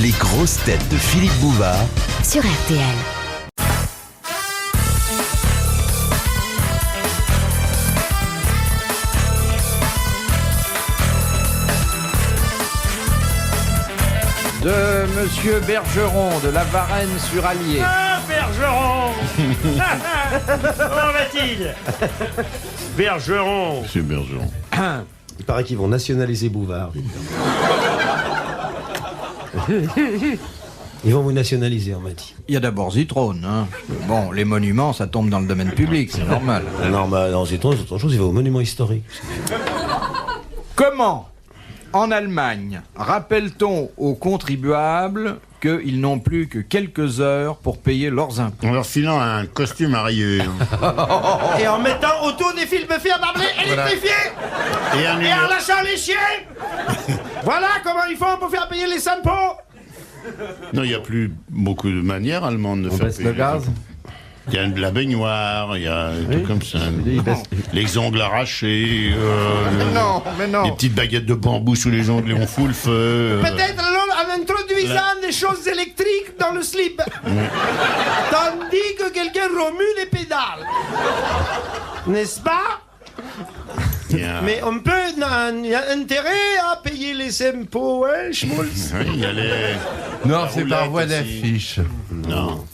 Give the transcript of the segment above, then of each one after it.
Les grosses têtes de Philippe Bouvard sur RTL. De Monsieur Bergeron de la Varenne-sur-Allier. Ah, Bergeron. Comment va-t-il? Bergeron. Monsieur Bergeron. Il paraît qu'ils vont nationaliser Bouvard. Ils vont vous nationaliser, on m'a dit. Il y a d'abord Zitrone, hein. Bon, les monuments, ça tombe dans le domaine public, c'est normal. Non, c'est autre chose, il va au monument historique. Comment, en Allemagne, rappelle-t-on aux contribuables qu'ils n'ont plus que quelques heures pour payer leurs impôts? En leur filant un costume à rayures. Et en mettant autour des fils de fer barbelés électrifiés. Et un Et en lâchant les chiens. Voilà comment ils font pour faire payer les impôts. Non, il n'y a plus beaucoup de manières allemandes de On faire baisse payer le gaz. Il y a de la baignoire, il y a des trucs comme ça. Les ongles arrachés, Mais non. les petites baguettes de bambou sous les ongles et on fout le feu. Peut-être en introduisant des choses électriques dans le slip. Tandis que quelqu'un remue les pédales. N'est-ce pas? Mais on peut, il y a intérêt à payer les impôts, hein, Schmulz? Oui, il y a les... Non, c'est par roulette voie aussi. d'affiche. Non.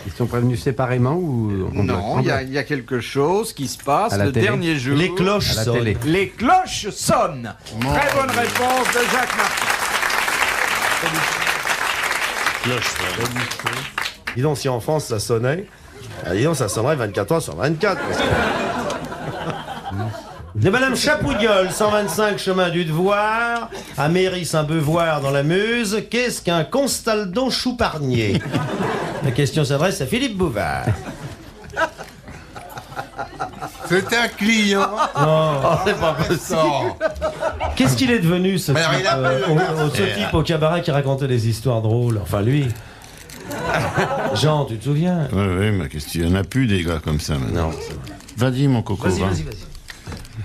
Ils sont prévenus séparément ou... Non, il y a quelque chose qui se passe À la le télé. dernier jour. Les cloches À la sonnent. télé. Les cloches sonnent. Très bonne réponse de Jacques Martin. Cloche, Dis donc, si en France ça sonnait, dis donc, ça sonnerait 24 heures sur 24. De Madame Chapoudiol, 125 chemin du Devoir, à Méry-Saint-Beuvoir dans la Meuse, qu'est-ce qu'un Constaldon chouparnier? La question s'adresse à Philippe Bouvard. C'est un client. Non, C'est pas possible. qu'est-ce qu'il est devenu ce Alors, type, il appelle le ce type au cabaret qui racontait des histoires drôles? Enfin, lui. Jean, tu te souviens? Oui, mais qu'est-ce qu'il y en a plus des gars comme ça maintenant. Non. Vas-y, mon coco. va.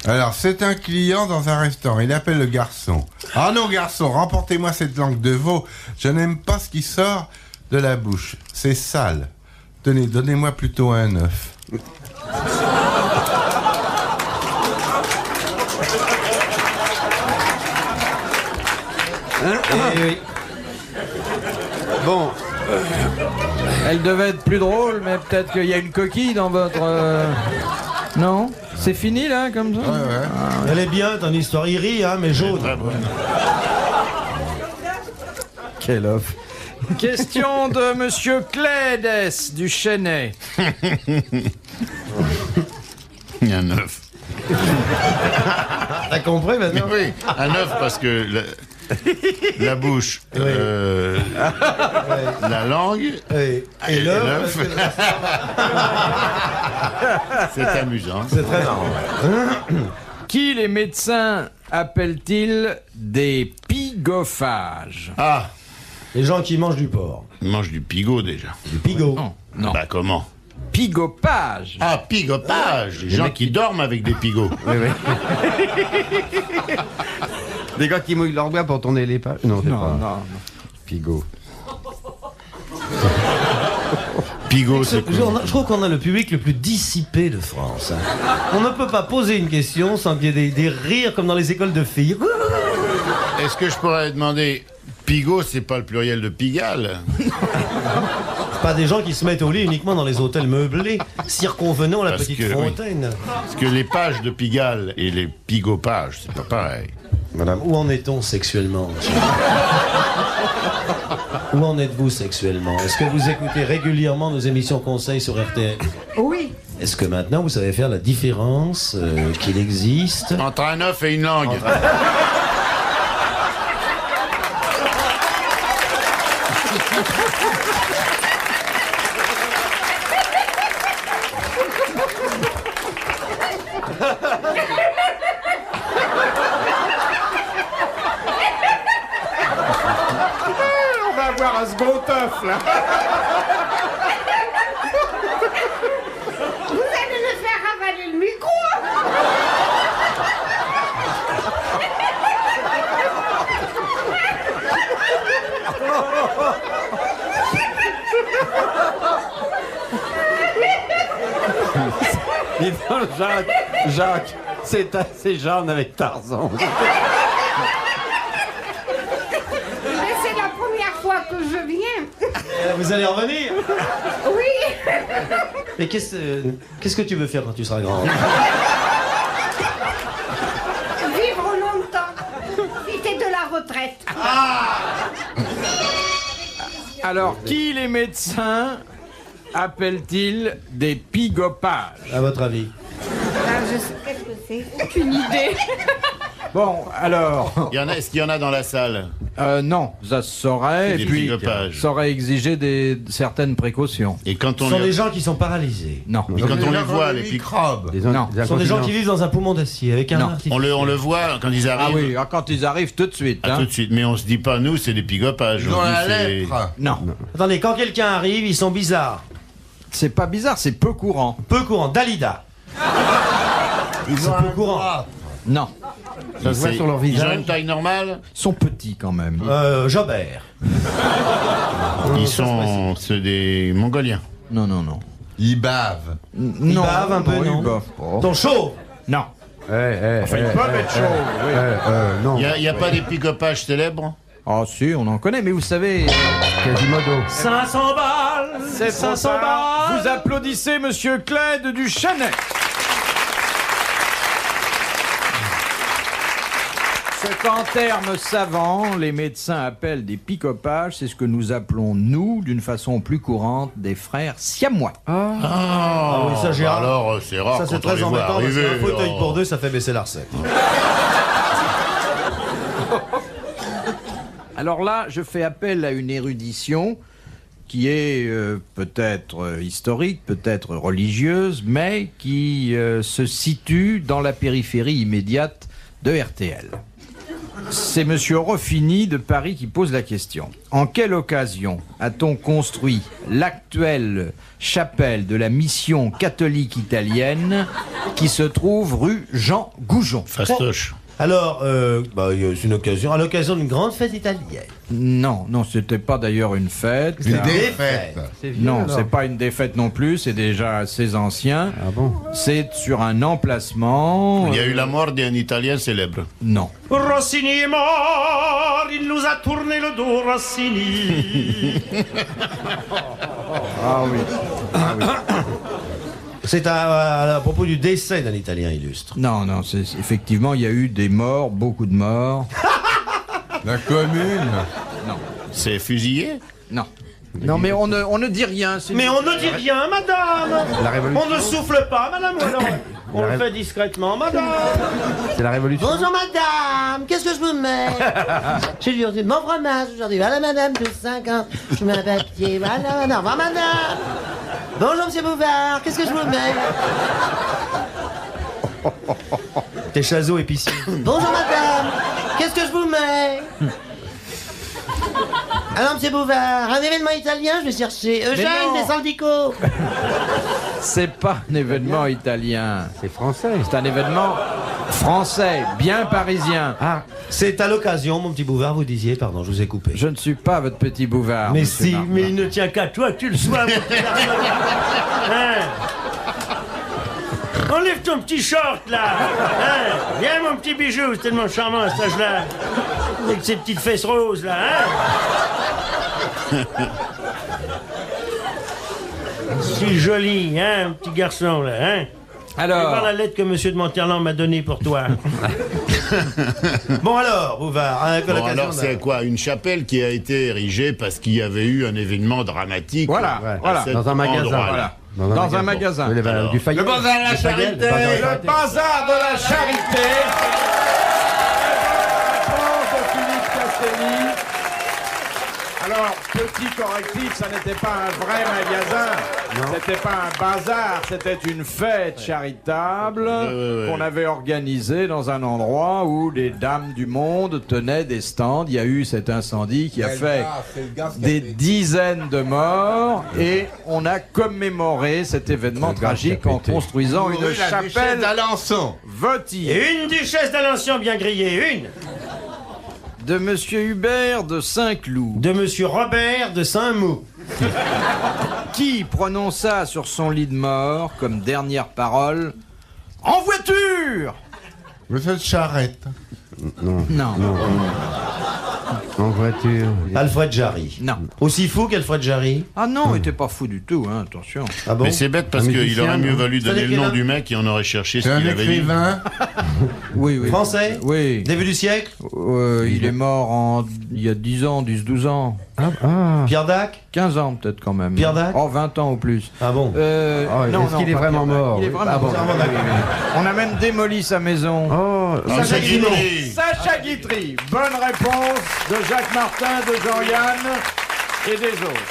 Alors, c'est un client dans un restaurant. Il appelle le garçon. Ah non, garçon, remportez-moi cette langue de veau. Je n'aime pas ce qui sort de la bouche. C'est sale. Tenez, donnez-moi plutôt un œuf. Eh oui. Bon, Elle devait être plus drôle, mais peut-être qu'il y a une coquille dans votre... Non? C'est fini, là, comme ça? elle est bien ton histoire. Il rit, hein, mais jaune. Quelle offre. Question de Monsieur Clédes du Chênay. Il y a un œuf. T'as compris maintenant? Oui, un œuf parce que la bouche, la langue Et l'œuf, l'œuf. C'est amusant. c'est très marrant. Qui les médecins appellent-ils des pigophages? Ah, Les gens qui mangent du porc. il mange du pigot déjà. Du pigot. Non. Bah comment? Pigopage. Ah, pigopage. Les gens qui dorment avec des pigots. Des gars qui mouillent leur doigts pour tourner les pages. Non, c'est pas. Non. Pigot. Pigot, c'est quoi? Je trouve qu'on a le public le plus dissipé de France. Hein. On ne peut pas poser une question sans qu'il y ait des rires comme dans les écoles de filles. Est-ce que je pourrais demander... Pigot, c'est pas le pluriel de Pigalle? Pas des gens qui se mettent au lit uniquement dans les hôtels meublés, circonvenant la Parce petite que, oui. fontaine. Parce que les pages de Pigalle et les pigopages, c'est pas pareil. Madame, où en est-on sexuellement? Où en êtes-vous sexuellement? Est-ce que vous écoutez régulièrement nos émissions conseils sur RTL? Oui. Est-ce que maintenant vous savez faire la différence qu'il existe Entre un œuf et une langue. On va avoir un second œuf, là. Vous allez me faire avaler le micro. Dis donc, Jacques, c'est assez jaune avec Tarzan. Mais c'est la première fois que je viens. Vous allez revenir? Oui. Mais qu'est-ce que tu veux faire quand tu seras grand? Vivre longtemps. Profiter de la retraite. Alors, qui les médecins appellent-ils des pigopages? À votre avis? Ah, je sais qu'est-ce que c'est. Aucune idée. Bon, alors, Est-ce qu'il y en a dans la salle? non, ça saurait, et Des puis pigopages. ça aurait exigé certaines précautions. Et quand Ce on sont les- des gens qui sont paralysés. Non. Et quand on les voit, les microbes. Non. Ce sont des gens qui vivent dans un poumon d'acier avec un Non. artifice. on le voit quand ils Ah arrivent. oui, quand ils arrivent tout de suite. Ah, hein. tout de suite. Mais on se dit pas, nous, c'est des pigopages. Ils On ont se dit, la c'est- lèpre. Non, Attendez, quand quelqu'un arrive, ils sont bizarres. c'est pas bizarre, c'est peu courant. Peu courant. Dalida. Ils ont peu courant. Non, Ça se voit C'est- sur leur Ils ont visage. une taille normale. ils sont petits quand même. Jobert. C'est des Mongoliens. Non, non, non. Ils bavent. Non, bavent un peu, non ils bavent pas. Ton chaud. Non. Enfin, ils peuvent être chauds, oui. Non, Il n'y a pas des pigopages célèbres? Ah si, on en connaît, mais vous savez... Quasimodo. 500 balles. C'est 500 trop tard. balles. Vous applaudissez Monsieur Clède du Chanet. Ce qu'en termes savants, les médecins appellent des picopages, c'est ce que nous appelons, nous, d'une façon plus courante, des frères siamois. Ah oui, ça, Gérard. Alors, c'est rare Ça, c'est quand on très les voit embêtant parce arriver. qu'un fauteuil alors. pour deux, ça fait baisser la recette. Alors là, je fais appel à une érudition qui est peut-être historique, peut-être religieuse, mais qui se situe dans la périphérie immédiate de RTL. C'est Monsieur Roffini de Paris qui pose la question. En quelle occasion a-t-on construit l'actuelle chapelle de la mission catholique italienne qui se trouve rue Jean Goujon? Fastoche. Alors, c'est une occasion, à l'occasion d'une grande fête italienne. Non, non, c'était pas d'ailleurs une fête. Une car- défaite. Non, c'est pas une défaite non plus, c'est déjà assez ancien. Ah bon? C'est sur un emplacement. Il y a eu la mort d'un Italien célèbre. Non. Rossini est mort, il nous a tourné le dos, Rossini. Ah oui. C'est à propos du décès d'un Italien illustre. Non, non, effectivement, il y a eu des morts, beaucoup de morts. La commune. C'est fusillé? Non. Non, mais on ne dit rien. Mais on ne dit rien, madame. La révolution. On ne souffle pas, madame. ou alors on le fait discrètement, madame. C'est la révolution. Bonjour madame, qu'est-ce que je vous mets? J'ai lui dit mon fromage aujourd'hui. Voilà madame, de 5 ans. Je mets un papier, voilà madame. Au revoir madame. Bonjour monsieur Bouvard, qu'est-ce que je vous mets? T'es chazot épicier. Bonjour madame, qu'est-ce que je vous mets? Alors monsieur Bouvard, un événement italien, je vais chercher Eugène non. des Saldico. C'est pas un événement italien. C'est français. C'est un événement français, bien parisien. Ah, C'est à l'occasion, mon petit Bouvard, vous disiez, pardon, je vous ai coupé. Je ne suis pas votre petit bouvard. Mais monsieur si, Martin. mais il ne tient qu'à toi que tu le sois. mon petit Arnaud. Hein? Enlève ton petit short là. Hein? Viens mon petit bijou, c'est tellement charmant à cet âge-là. Avec ses petites fesses roses là. Hein? Si joli, hein, petit garçon là. Hein? Allez voir Alors, la lettre que monsieur de Monterland m'a donnée pour toi. Bon alors, Bouvard, à Bon, l'occasion alors d'un- c'est quoi? Une chapelle qui a été érigée parce qu'il y avait eu un événement dramatique. Voilà, à voilà. cet dans un magasin. endroit-là. voilà. Dans un magasin. Oui, Alors. du Fayette. Le bazar de la Du Fayette, charité. le bazar de la Le charité. bazar de la charité. Réponse de Philippe Castelli. Alors, petit correctif, ça n'était pas un vrai magasin. C'était pas un bazar, c'était une fête charitable qu'on avait organisée dans un endroit où les dames du monde tenaient des stands. Il y a eu cet incendie qui a fait des dizaines de morts et on a commémoré cet événement Le gaz tragique qui a en pété. construisant une La duchesse chapelle d'Alençon. votive Et une duchesse d'Alençon bien grillée, une. de Monsieur Hubert de Saint-Cloud. De monsieur Robert de Saint-Mou. qui prononça sur son lit de mort comme dernière parole « En voiture !» Monsieur Charrette. Non. En voiture. Alfred Jarry. Non. Aussi fou qu'Alfred Jarry. Ah non, il était pas fou du tout, hein, attention. Ah bon? Mais c'est bête parce Un qu'il musicien, aurait mieux non valu donner le nom écrivain du mec et on aurait cherché ce C'est un qu'il avait dit. écrivain. Oui. Français? Oui. Début du siècle? Il est mort il y a 10 ans, 10-12 ans. Pierre Dac? 15 ans peut-être quand même. Pierre Dac? Oh, 20 ans ou plus. Ah bon? Est-ce qu'il est pas vraiment Pierre Dac. mort? Il est vraiment Ah bon. mort. On a même démoli sa maison. Oh, Ah, Sacha Guitry. Sacha Guitry. Bonne réponse de Jacques Martin, de Jean-Yann et des autres.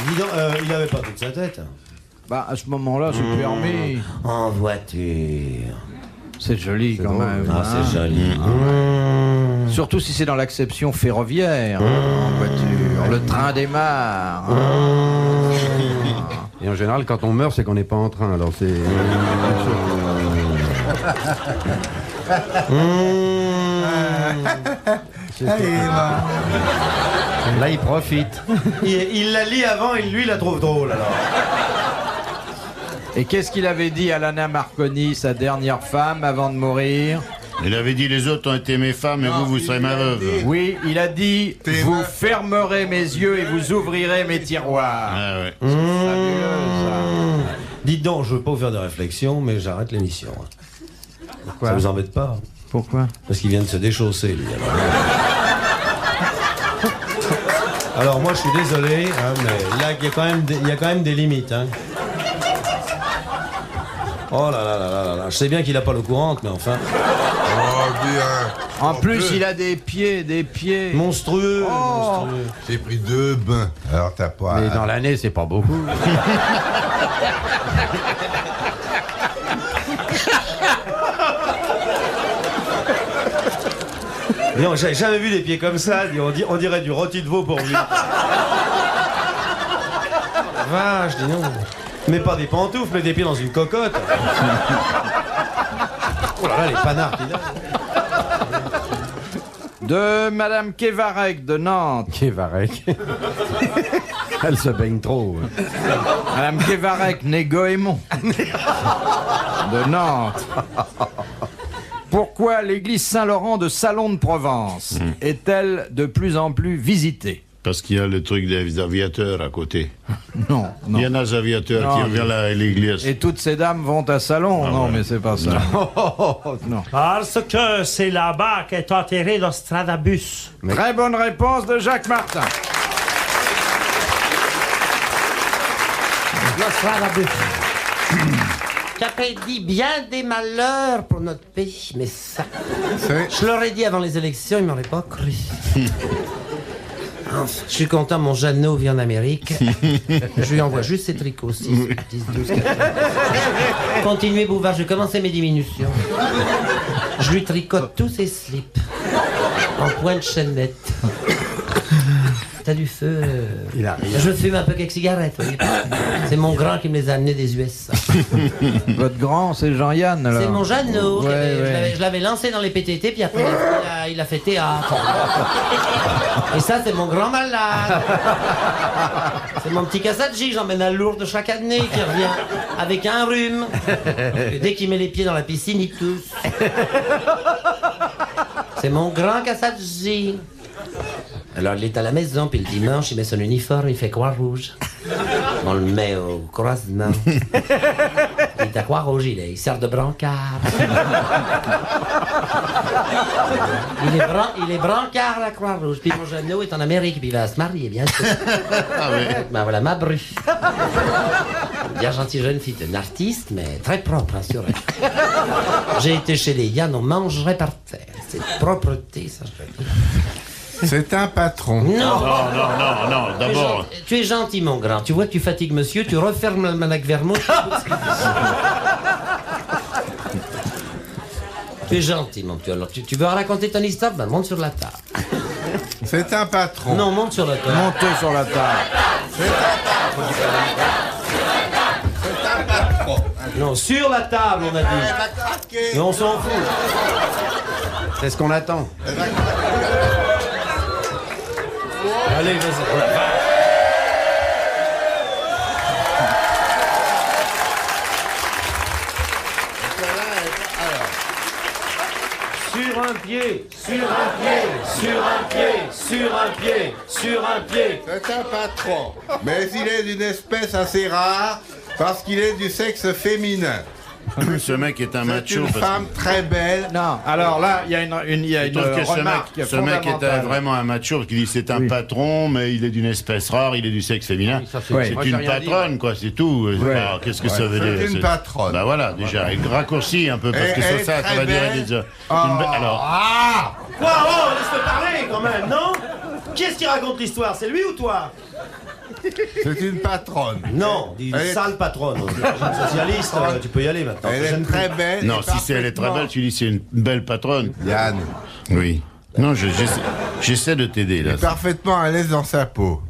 Dis donc, il avait pas toute sa tête. Bah, à ce moment-là, c'est permis. En voiture. C'est joli quand même. Ah, hein. c'est joli. Surtout si c'est dans l'acception ferroviaire. En voiture. Le train démarre. Et en général, quand on meurt, c'est qu'on n'est pas en train. Alors c'est. Là, il profite. Il la lit avant et lui, il la trouve drôle, alors. Et qu'est-ce qu'il avait dit à Lana Marconi, sa dernière femme, avant de mourir? Il avait dit les autres ont été mes femmes et vous serez ma veuve. Oui, il a dit « Vous fermerez mes yeux et vous ouvrirez mes tiroirs Ah ouais. ». Fabuleux, Dites donc, je veux pas vous faire de réflexion, mais j'arrête l'émission. Pourquoi Ça vous embête pas? ça. Pourquoi? Parce qu'il vient de se déchausser, lui. Alors moi, je suis désolé, hein, mais là, il y a quand même des limites. Hein. Oh là là là là là là. Je sais bien qu'il a pas l'eau courante, mais enfin... Oh, bien. En plus, il a des pieds. Monstrueux, monstrueux. J'ai pris 2 bains. Alors t'as pas. Mais dans l'année, c'est pas beaucoup. Non, j'avais jamais vu des pieds comme ça. On dirait du rôti de veau pour lui. Vache, dis non. Mais pas des pantoufles, mais des pieds dans une cocotte. Oh là là, les panards qu'il a. De Madame Kevarek de Nantes. Kevarek. Elle se baigne trop. Madame Kevarek, née Goémon. De Nantes. Pourquoi l'église Saint-Laurent de Salon de Provence est-elle de plus en plus visitée? Parce qu'il y a le truc des aviateurs à côté. Non. Il y en a des aviateurs Non, qui viennent à l'église. Et toutes ces dames vont à Salon? Non, ouais. mais c'est pas ça. Non. Parce que c'est là-bas qu'est enterré le Stradabus. Très bonne réponse de Jacques Martin. Le Stradabus. Qui a prédit bien des malheurs pour notre pays, mais ça... Je leur ai dit avant les élections, ils m'auraient pas cru. Enfin, je suis content, mon Jeannot vit en Amérique. Je lui envoie juste ses tricots, 6, 10, 12, 14. Continuez, Bouvard, je vais commencer mes diminutions. Je lui tricote tous ses slips. En point de chaînette. T'as du feu. Il a rien. Je fume un peu quelques cigarettes, vous voyez. C'est mon grand qui me les a amenés des USA. Votre grand, c'est Jean-Yann, alors? C'est mon Jeannot. Ouais. Je l'avais lancé dans les PTT, puis après, il a fait théâtre. Et ça, c'est mon grand malade. C'est mon petit Kassadji, j'emmène à Lourdes chaque année, qui revient avec un rhume. Et dès qu'il met les pieds dans la piscine, il tousse. C'est mon grand Kassadji. Alors il est à la maison, puis le dimanche, il met son uniforme, il fait Croix-Rouge. On le met au croisement. Il est à Croix-Rouge, il sert de brancard. Il est brancard à la Croix-Rouge. Puis mon Jeannot est en Amérique, puis il va se marier, bien sûr. Ben voilà, ma bru. Bien gentille jeune fille, une artiste, mais très propre, hein, sur elle. J'ai été chez les Yann, on mangerait par terre. C'est propreté, ça, je veux dire. C'est un patron. Non, Non, d'abord. Tu es gentil, mon grand. Tu vois que tu fatigues monsieur, tu refermes le Manac Vermouth. Tu es gentil, mon petit. Alors, tu veux raconter ton histoire? Ben, monte sur la table. C'est un patron. Non, monte sur la table. Montez sur la table. C'est un patron. Non, sur la table, on a dit. Mais on s'en fout. C'est ce qu'on attend. Allez, vas-y. pied, sur un pied, sur un pied, sur un pied, sur un pied. C'est un patron, mais il est d'une espèce assez rare parce qu'il est du sexe féminin. Ce mec est un C'est macho. une femme très belle. Non, alors là, il y a une Je trouve que remarque ce mec est fondamentale. vraiment un macho qui dit c'est un patron, mais il est d'une espèce rare, il est du sexe féminin. C'est Moi, j'ai une rien patronne, quoi, c'est tout. Alors, qu'est-ce que ça veut dire? C'est une patronne. Bah voilà, déjà, raccourci un peu, parce que Elle ça, est ça très va durer belle. des heures. Alors, Ah! Quoi, oh, laisse-le parler quand même, non? Qui est-ce qui raconte l'histoire? C'est lui ou toi? C'est une patronne. Non, dis Elle est- sale patronne. Jeune socialiste, tu peux y aller maintenant. Elle est J'aime très plus. belle. non, et si c'est elle est très parfaitement- belle, tu dis c'est une belle patronne. Yann, Oui. Non, j'essaie de t'aider, là. parfaitement à l'aise dans sa peau.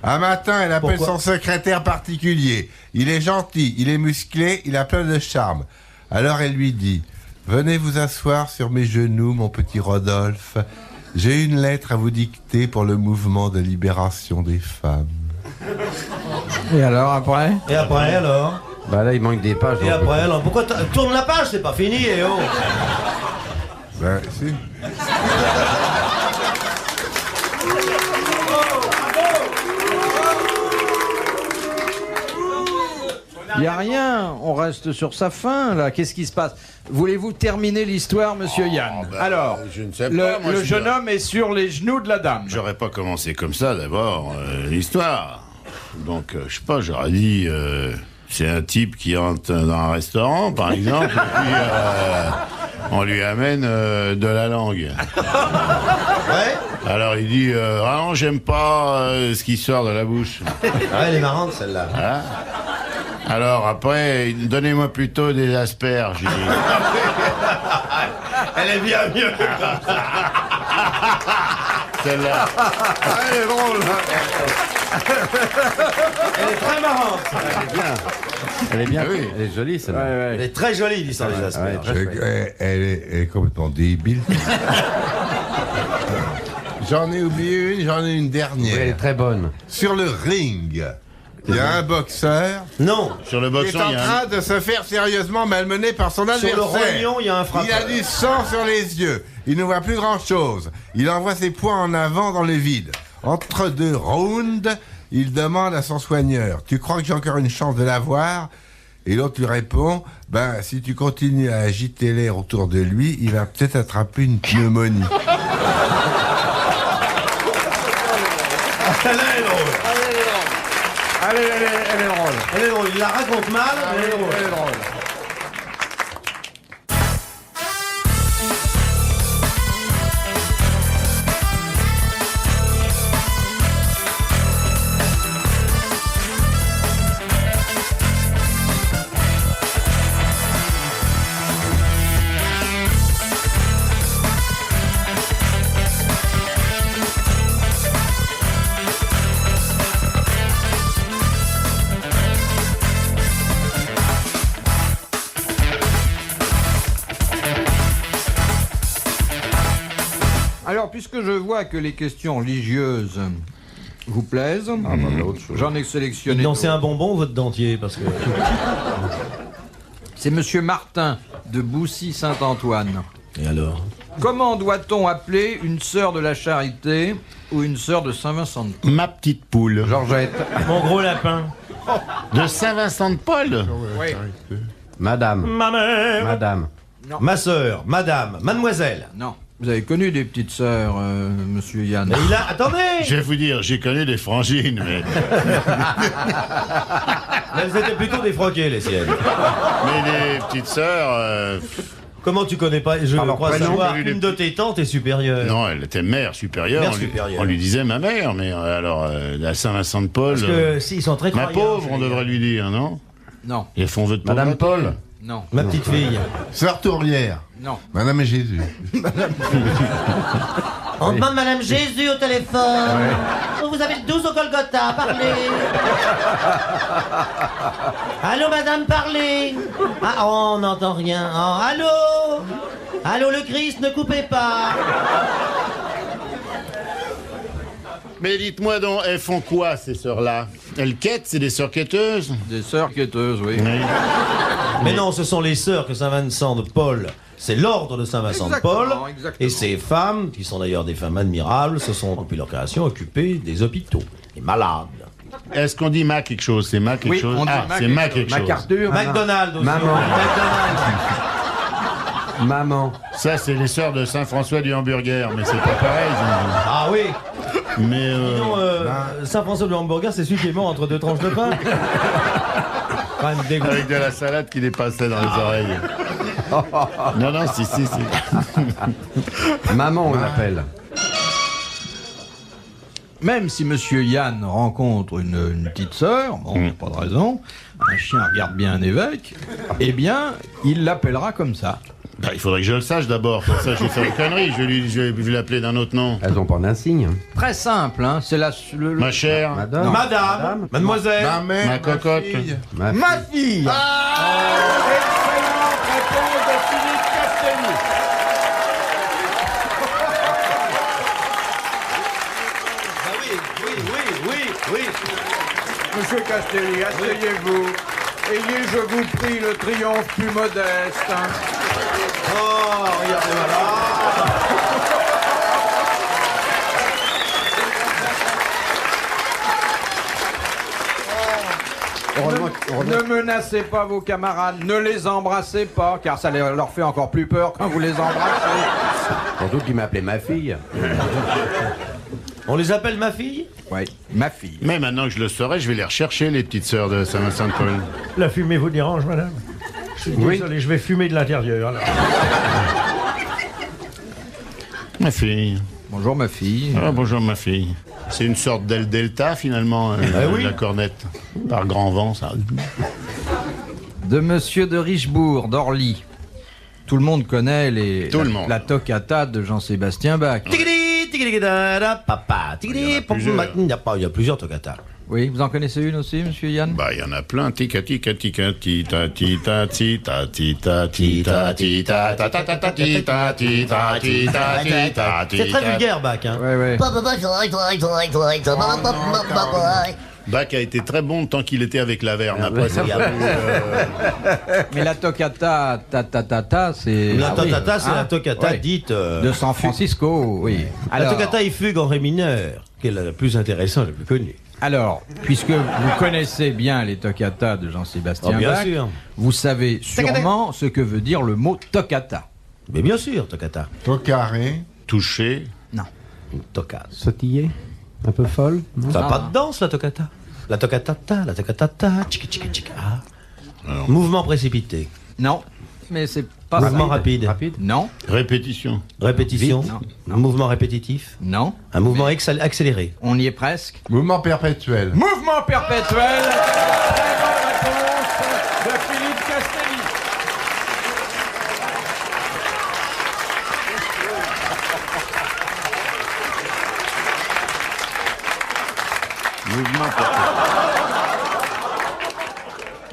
Un matin, elle appelle Pourquoi son secrétaire particulier. Il est gentil, il est musclé, il a plein de charme. Alors elle lui dit « Venez vous asseoir sur mes genoux, mon petit Rodolphe. J'ai une lettre à vous dicter pour le mouvement de libération des femmes. Et alors, après? Et après alors? Bah là, il manque des pages. Et après alors? Pourquoi tourne la page? C'est pas fini, et oh! » Ben, si. Il n'y a rien, on reste sur sa fin, là. Qu'est-ce qui se passe? Voulez-vous terminer l'histoire, monsieur Yann? Alors, je ne sais pas. moi, le je jeune dois- homme est sur les genoux de la dame. J'aurais pas commencé comme ça d'abord, l'histoire. Donc, je sais pas, j'aurais dit, c'est un type qui entre dans un restaurant, par exemple, et puis on lui amène de la langue. Ouais? Alors il dit, ah non, j'aime pas ce qui sort de la bouche. Ah, elle est marrante celle-là. Hein? Alors après, donnez-moi plutôt des asperges. J'ai dit. Elle est bien mieux. Celle-là. Elle est drôle. Elle est très marrante. Elle est bien. Oui. Elle est jolie, celle-là. Elle est très jolie, l'histoire des asperges. Elle est complètement débile. J'en ai oublié une, j'en ai une Oui, dernière. elle est très bonne. Sur le ring, il y a un boxeur Non. Sur le qui est boxon, en il y a un... train de se faire sérieusement malmener par son adversaire. Sur le rognon, il y a un frappeur. Il a du sang sur les yeux. Il ne voit plus grand-chose. Il envoie ses poings en avant dans le vide. Entre deux rounds, il demande à son soigneur « Tu crois que j'ai encore une chance de l'avoir ?» Et l'autre lui répond « Ben, si tu continues à agiter l'air autour de lui, il va peut-être attraper une pneumonie. » Elle est drôle. Elle est drôle. Elle est drôle. Il la raconte mal, mais elle est drôle. Elle est drôle. Alors, puisque je vois que les questions religieuses vous plaisent, j'en ai sélectionné. Non, c'est un d'autres. bonbon, votre dentier, parce que... C'est monsieur Martin de Boussy-Saint-Antoine. Et alors? Comment doit-on appeler une sœur de la charité ou une sœur de Saint-Vincent de Paul? Ma petite poule. Georgette. Mon gros lapin. De Saint-Vincent-de-Paul. Oui. Madame. Ma mère. Madame. Ma sœur, madame, mademoiselle. Non. Vous avez connu des petites sœurs, monsieur Yann? Mais il a... Attendez! Je vais vous dire, j'ai connu des frangines, mais Elles étaient plutôt défroquées, les siennes. les petites sœurs, Comment tu connais pas? Je Alors, crois prénom, savoir j'ai lu les une de tes tantes est supérieure. non, elle était mère supérieure. Mère on lui- supérieure. On lui disait ma mère, mais alors à Saint-Vincent-de-Paul. Parce que si, ils sont très Ma croyants. pauvre, on devrait lui dire, non? Non. Ils font vœu de Madame pauvreté. Paul. Non. Ma petite fille. Sœur Tourrière, Non. Madame Jésus. On demande Madame Jésus au téléphone. Oh, vous avez le 12 au Golgotha, parlez. Allô, madame, parlez. Ah, oh, on n'entend rien. Oh, allô. Allô, le Christ, ne coupez pas. Mais dites-moi donc, elles font quoi, ces sœurs-là? Elles quêtent, c'est des sœurs quêteuses? Des sœurs quêteuses, oui. Mais non, ce sont les sœurs que Saint-Vincent de Paul c'est l'ordre de Saint-Vincent de Paul. Exactement. Et ces femmes, qui sont d'ailleurs des femmes admirables, se sont, depuis leur création, occupées des hôpitaux, des malades. Est-ce qu'on dit ma quelque chose? C'est ma quelque Oui, chose? on dit Ah, ma c'est quelque ma chose. quelque chose. MacArthur. McDonald's aussi. Maman. Maman. Ça, c'est les sœurs de Saint-François du hamburger, mais c'est pas pareil. Ah oui. Mais Sinon, Saint-François du hamburger, c'est celui qui est mort entre deux tranches de pain. Quand même dégoût. avec de la salade qui dépassait dans les oreilles. Non, non, si. Maman, on l'appelle. Même si Monsieur Yann rencontre une petite sœur, bon, pas de raison, un chien regarde bien un évêque, eh bien, il l'appellera comme ça. Bah, il faudrait que je le sache d'abord. Pour ça, j'ai fait une connerie. Je vais l'appeler d'un autre nom. Elles ont pas d'insigne. Très simple, hein, c'est Ma chère, Madame. Madame, mademoiselle, Ma mère, ma cocotte. fille. Ma Ma fille. Excellente réponse de Philippe Castelli. oui. Monsieur Castelli, asseyez-vous. Ayez, je vous prie, le triomphe plus modeste. Hein. Oh, regardez, voilà. Ne menacez pas vos camarades, ne les embrassez pas, car ça leur fait encore plus peur quand vous les embrassez. Surtout qu'il m'appelait ma fille. On les appelle ma fille? Oui, ma fille. Mais maintenant que je le saurai, je vais les rechercher, les petites sœurs de Saint-Vincent de Paul. La fumée vous dérange, madame? Je suis désolé, je vais fumer de l'intérieur. alors. Ma fille. Bonjour ma fille. Ah, bonjour, ma fille. C'est une sorte d'El Delta, finalement, oui. la cornette. Par grand vent, ça. De Monsieur de Richebourg, d'Orly. Tout le monde connaît Tout le monde. la toccata de Jean-Sébastien Bach. Tigidi, tigidi, dada, papa, tigidi, Il y en a plusieurs. il y a plusieurs toccata. Oui, vous en connaissez une aussi, Monsieur Yann? Bah, il y en a plein. Tica, tica, tica, tita, tita, tita, tita, tita, tita, ta, ta, ta, ta, tita, tita, tita, tita, C'est très tita. vulgaire, Bach, hein. Ouais, ouais. Bach a été très bon tant qu'il était avec Laverne. Après, ça Mais la toccata, ta, c'est... La Ah oui, toccata, c'est hein la toccata Ouais. dite... De San Francisco, oui. La toccata et fugue en ré mineur, qui est la plus intéressante, la plus connue. Alors, puisque vous connaissez bien les toccatas de Jean-Sébastien Oh, bien Bach, sûr. vous savez sûrement ce que veut dire le mot toccata. Mais bien sûr, toccata. Tocaré. touché. Une toccata. Sautillé. Un peu folle. Non. Ça n'a pas de danse, la toccata. La toccata, la toccata, tchika tchika tchika. Mouvement précipité. Non, mais c'est pas Mouvement ça. rapide. Non, Répétition. Répétition. Vite. Un mouvement répétitif. non, Un mouvement accéléré. on y est presque. Mouvement perpétuel. Mouvement perpétuel. Très bonne réponse de Philippe Castelli. Mouvement perpétuel.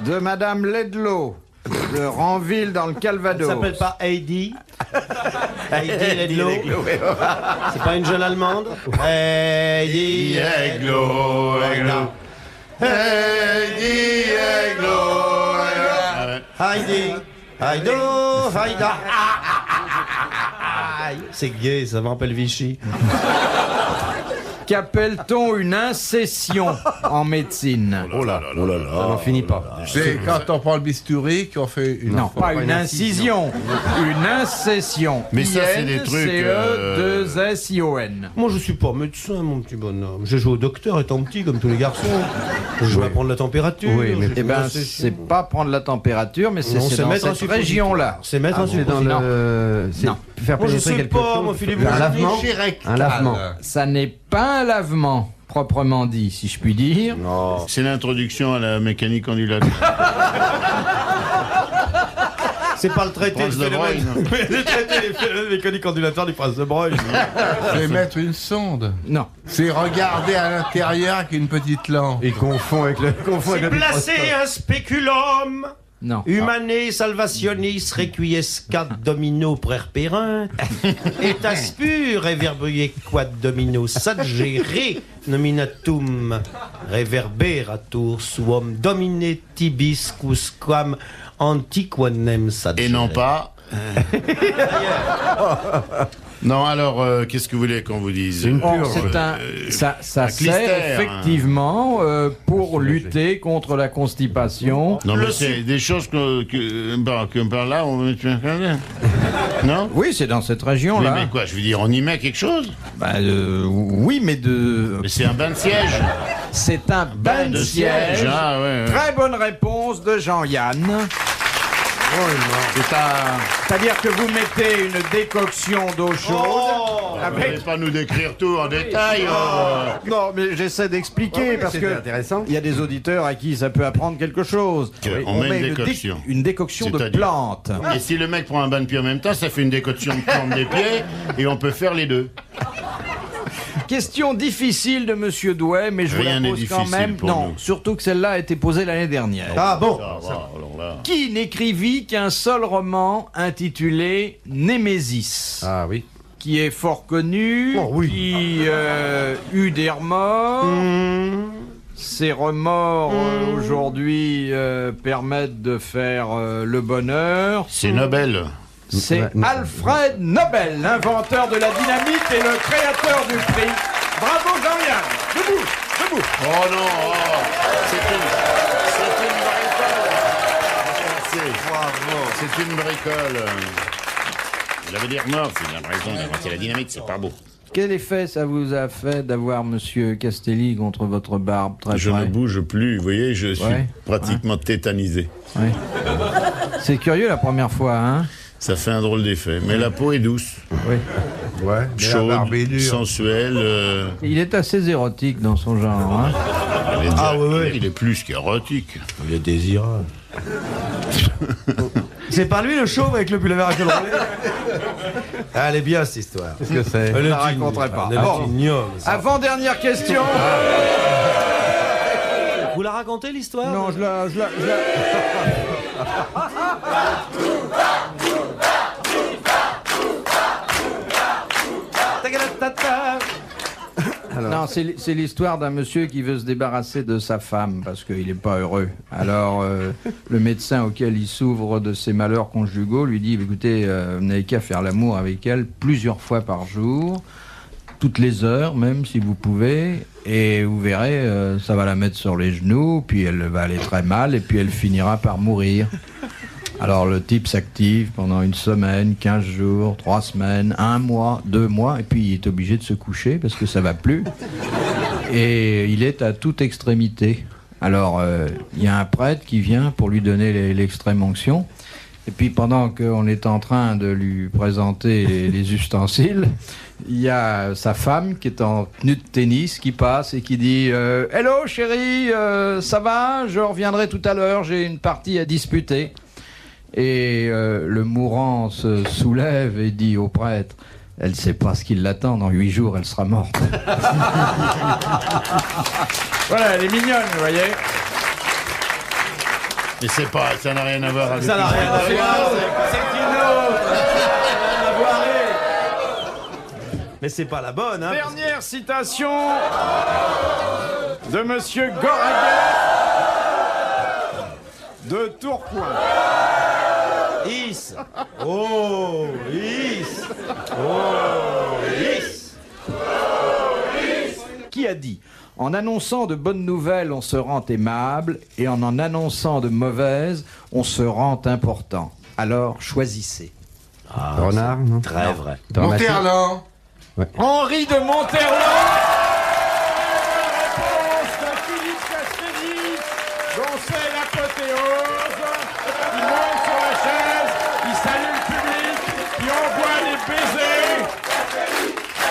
De Madame Ledlow, de Ranville dans le Elle Calvados. s'appelle pas Heidi. Heidi Ledlow. C'est pas une jeune allemande. Heidi Eglo, eglo. Heidi, eglo, eglo. Heidi. Heido, Heida. C'est gay, ça me rappelle Vichy. Qu'appelle-t-on une incession en médecine? Oh là là là là. Ça n'en finit pas. C'est quand on prend le bistouri qu'on fait une... Non, pas une incision, une incession. Mais ça, c'est des trucs, I-N-C-E-2-S-I-O-N. Moi, je suis pas médecin, mon petit bonhomme. J'ai joué au docteur étant petit, comme tous les garçons. Je vais prendre la température. Oui, mais- j'ai Eh fait ben, une session. c'est pas prendre la température, mais Non, c'est dans mettre un cette suppositoire. région-là. C'est mettre un C'est dans suppositoire. le... c'est Non. Faire Moi, je pénétrer sais quelque pas, chose. moi, Philippe, Un vous lavement. Un lavement. Ça n'est pas un lavement, proprement dit, si je puis dire. C'est l'introduction à la mécanique ondulatoire. C'est pas le traité Prince de phénomène. Broglie, non. Mais le traité des phénomènes mécaniques ondulatoires du prince de Broglie. C'est mettre une sonde. Non. C'est regarder à l'intérieur avec une petite lampe. Il confond avec le... C'est placer un spéculum. Non. Humane salvationis requiescat domino prerperint et aspur reverbuie quad domino sadgere nominatum reverberatur suum domine tibiscus quam antiquanem sadgere. Et non pas Non, alors, qu'est-ce que vous voulez qu'on vous dise? Ça un sert clistère, effectivement pour lutter contre la constipation. Non, mais c'est des choses que par là, on met un canard. Non? Oui, c'est dans cette région-là. Oui, mais quoi, je veux dire, on y met quelque chose? Oui, mais Mais c'est un bain de siège. C'est un bain de siège. Ah, ouais. Très bonne réponse de Jean-Yann. C'est-à-dire que vous mettez une décoction d'eau chaude. Vous n'allez pas nous décrire tout en détail. Non, mais j'essaie d'expliquer parce que il y a des auditeurs à qui ça peut apprendre quelque chose. On met une décoction. Une décoction de plantes. Et si le mec prend un bain de pied en même temps, ça fait une décoction de plantes des pieds et on peut faire les deux. Question difficile de Monsieur Douai, mais je vous la pose quand même. Non, surtout que celle-là a été posée l'année dernière. Ah bon? Qui n'écrivit qu'un seul roman intitulé Némésis? Ah oui. Qui est fort connu, qui eut des remords. Ces remords, aujourd'hui, permettent de faire le bonheur. C'est Nobel. C'est Alfred Nobel, l'inventeur de la dynamite et le créateur du prix. Bravo Jean-Yann. Debout, debout. Oh non, c'est une bricole. Il avait des remords, c'est bien raison d'inventer la dynamite, c'est pas beau. Quel effet ça vous a fait d'avoir Monsieur Castelli contre votre barbe très Je près? ne bouge plus, vous voyez, je suis pratiquement tétanisé. Ouais. C'est curieux la première fois, hein? Ça fait un drôle d'effet, mais la peau est douce. Oui. Ouais, chaude, sensuelle. Il est assez érotique dans son genre, hein? Il est plus qu'érotique. Il est désirable. C'est pas lui le chauve avec le pullover à col roulé? Elle est bien cette histoire. Qu'est-ce que c'est? Je la raconterai pas. Avant-dernière question. Vous la racontez l'histoire? Non, je la... Non, c'est l'histoire d'un monsieur qui veut se débarrasser de sa femme parce qu'il n'est pas heureux. Alors, le médecin auquel il s'ouvre de ses malheurs conjugaux lui dit, écoutez, vous n'avez qu'à faire l'amour avec elle plusieurs fois par jour, toutes les heures même si vous pouvez, et vous verrez, ça va la mettre sur les genoux, puis elle va aller très mal, et puis elle finira par mourir. Alors le type s'active pendant 1 semaine, 15 jours, 3 semaines, 1 mois, 2 mois, et puis il est obligé de se coucher parce que ça va plus. Et il est à toute extrémité. Alors il y a un prêtre qui vient pour lui donner l'extrême onction. Et puis pendant qu'on est en train de lui présenter les ustensiles, il y a sa femme qui est en tenue de tennis qui passe et qui dit « Hello chérie, ça va? Je reviendrai tout à l'heure, j'ai une partie à disputer. » Et le mourant se soulève et dit au prêtre, elle ne sait pas ce qui l'attend, dans 8 jours elle sera morte. Voilà, elle est mignonne, vous voyez. Mais c'est pas, ça n'a rien à voir avec... Ça n'a rien à voir, c'est une autre. Mais c'est pas la bonne, hein. Dernière citation de Monsieur Goraguet de Tourcoing. Is. Oh, is. Oh, is. Qui a dit « En annonçant de bonnes nouvelles, on se rend aimable, et en annonçant de mauvaises, on se rend important. Alors, choisissez. » Renard, non? Très vrai. Monterland. Henri de Monterland. Réponse de Philippe Castelli, dont c'est l'apothéose. Il monte sur la chaise, il salue le public, il envoie les baisers.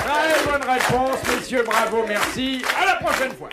Très bonne réponse, messieurs, bravo, merci. À la prochaine fois.